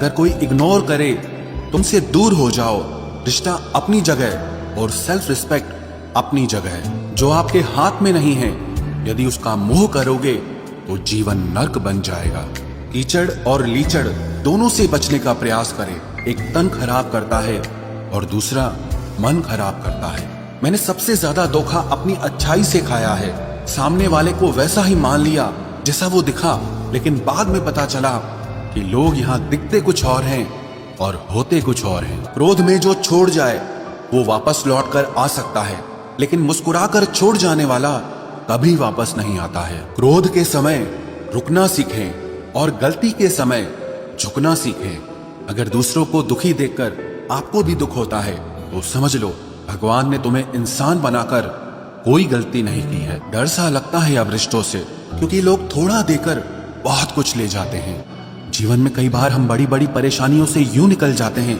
अगर कोई इग्नोर करे, तुमसे दूर हो जाओ। रिश्ता अपनी जगह और सेल्फ रिस्पेक्ट अपनी जगह। जो आपके हाथ में नहीं है, यदि उसका मोह करोगे तो जीवन नर्क बन जाएगा। कीचड़ और लीचड़ दोनों से बचने का प्रयास करें। एक तन खराब करता है और दूसरा मन खराब करता है। मैंने सबसे ज्यादा धोखा अपनी अच्छाई से खाया है। सामने वाले को वैसा ही मान लिया जैसा वो दिखा, लेकिन बाद में पता चला कि लोग यहाँ दिखते कुछ और हैं और होते कुछ और हैं। क्रोध में जो छोड़ जाए वो वापस लौट कर आ सकता है, लेकिन मुस्कुराकर छोड़ जाने वाला कभी वापस नहीं आता है। क्रोध के समय रुकना सीखें और गलती के समय झुकना सीखें। अगर दूसरों को दुखी देखकर आपको भी दुख होता है तो समझ लो भगवान ने तुम्हें इंसान बनाकर कोई गलती नहीं की है। डर सा लगता है अब रिश्तों से, क्योंकि लोग थोड़ा देकर बहुत कुछ ले जाते हैं। जीवन में कई बार हम बड़ी बड़ी परेशानियों से यूं निकल जाते हैं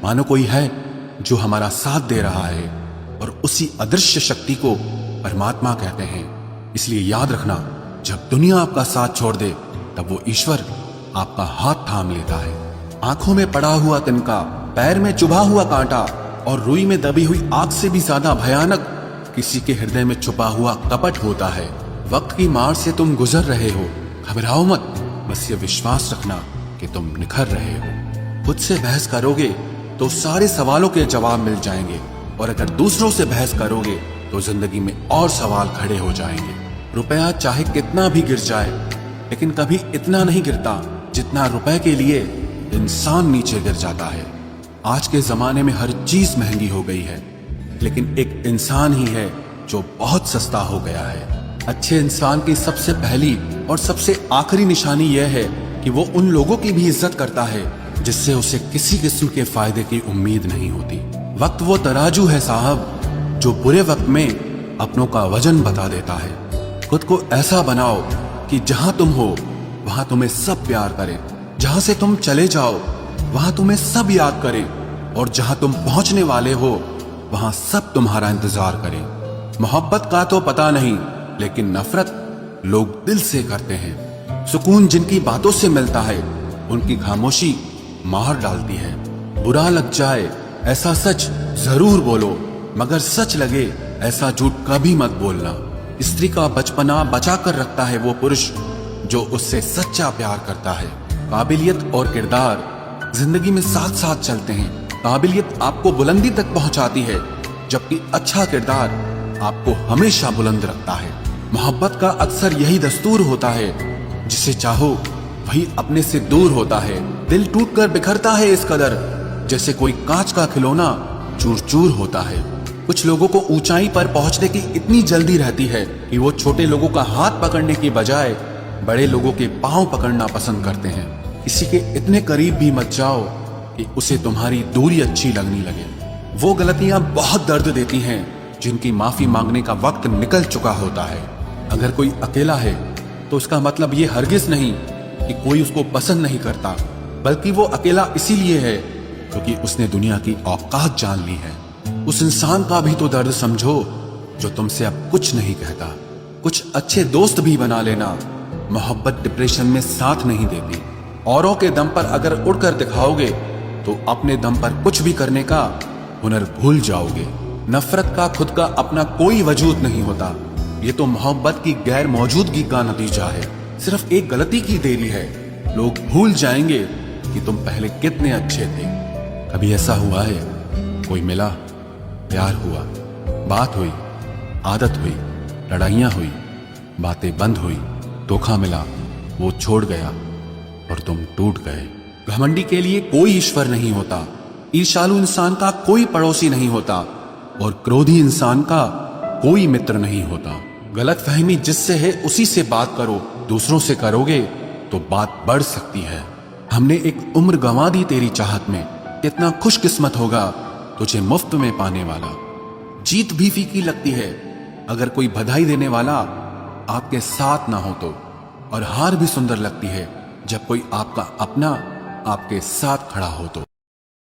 मानो कोई है जो हमारा साथ दे रहा है, और उसी अदृश्य शक्ति को परमात्मा कहते हैं। इसलिए याद रखना, जब दुनिया आपका साथ छोड़ दे तब वो ईश्वर आपका हाथ थाम लेता है। आंखों में पड़ा हुआ तिनका, पैर में चुभा हुआ कांटा और रुई में दबी हुई आग से भी ज्यादा भयानक किसी के हृदय में छुपा हुआ कपट होता है। वक्त की मार से तुम गुजर रहे हो, घबराओ मत, बस ये विश्वास रखना कि तुम निखर रहे हो। खुद से बहस करोगे तो सारे सवालों के जवाब मिल जाएंगे, और अगर दूसरों से बहस करोगे तो जिंदगी में और सवाल खड़े हो जाएंगे। रुपया चाहे कितना भी गिर जाए, लेकिन कभी इतना नहीं गिरता जितना रुपए के लिए इंसान नीचे गिर जाता है। आज के जमाने में हर चीज महंगी हो गई है, लेकिन एक इंसान ही है जो बहुत सस्ता हो गया है। अच्छे इंसान की सबसे पहली और सबसे आखिरी निशानी यह है कि वो उन लोगों की भी इज्जत करता है जिससे उसे किसी किस्म के फायदे की उम्मीद नहीं होती। वक्त वो तराजू है साहब जो बुरे वक्त में अपनों का वजन बता देता है। खुद को ऐसा बनाओ कि जहां तुम हो वहां तुम्हें सब प्यार करें, जहां से तुम चले जाओ वहां तुम्हें सब याद करें, और जहां तुम पहुंचने वाले हो वहां सब तुम्हारा इंतजार करें। मोहब्बत का तो पता नहीं, लेकिन नफरत लोग दिल से करते हैं। सुकून जिनकी बातों से मिलता है उनकी खामोशी मार डालती है। बुरा लग जाए ऐसा सच जरूर बोलो, मगर सच लगे ऐसा झूठ कभी मत बोलना। स्त्री का बचपना बचा कर रखता है वो पुरुष जो उससे सच्चा प्यार करता है। काबिलियत और किरदार जिंदगी में साथ साथ चलते हैं। काबिलियत आपको बुलंदी तक पहुंचाती है, जबकि अच्छा किरदार आपको हमेशा बुलंद रखता है। मोहब्बत का अक्सर यही दस्तूर होता है, जिसे चाहो वही अपने से दूर होता है। दिल टूटकर बिखरता है इस कदर जैसे कोई कांच का खिलौना चूर चूर होता है। कुछ लोगों को ऊंचाई पर पहुंचने की इतनी जल्दी रहती है कि वो छोटे लोगों का हाथ पकड़ने की बजाय बड़े लोगों के पांव पकड़ना पसंद करते हैं। किसी के इतने करीब भी मत जाओ कि उसे तुम्हारी दूरी अच्छी लगने लगे। वो गलतियां बहुत दर्द देती हैं जिनकी माफी मांगने का वक्त निकल चुका होता है। अगर कोई अकेला है तो उसका मतलब ये हरगिज नहीं कि कोई उसको पसंद नहीं करता, बल्कि वो अकेला इसीलिए है क्योंकि उसने दुनिया की औकात जान ली है। उस इंसान का भी तो दर्द समझो जो तुमसे अब कुछ नहीं कहता। कुछ अच्छे दोस्त भी बना लेना। मोहब्बत डिप्रेशन में साथ नहीं देती। औरों के दम पर अगर उड़कर दिखाओगे तो अपने दम पर कुछ भी करने का हुनर भूल जाओगे। नफरत का खुद का अपना कोई वजूद नहीं होता। ये तो मोहब्बत की गैर मौजूदगी का नतीजा है। सिर्फ एक गलती की देरी है। लोग भूल जाएंगे कि तुम पहले कितने अच्छे थे। कभी ऐसा हुआ है कोई मिला, प्यार हुआ, बात हुई, आदत हुई, लड़ाइयां हुई, बातें बंद हुई, धोखा मिला, वो छोड़ गया और तुम टूट गए। घमंडी के लिए कोई ईश्वर नहीं होता। ईर्ष्यालु इंसान का कोई पड़ोसी नहीं होता, और क्रोधी इंसान का कोई मित्र नहीं होता। गलतफहमी जिससे है उसी से बात करो। दूसरों से करोगे तो बात बढ़ सकती है। हमने एक उम्र गंवा दी तेरी चाहत में, कितना खुशकिस्मत होगा तुझे मुफ्त में पाने वाला। जीत भी फीकी लगती है अगर कोई बधाई देने वाला आपके साथ ना हो तो, और हार भी सुंदर लगती है जब कोई आपका अपना आपके साथ खड़ा हो तो।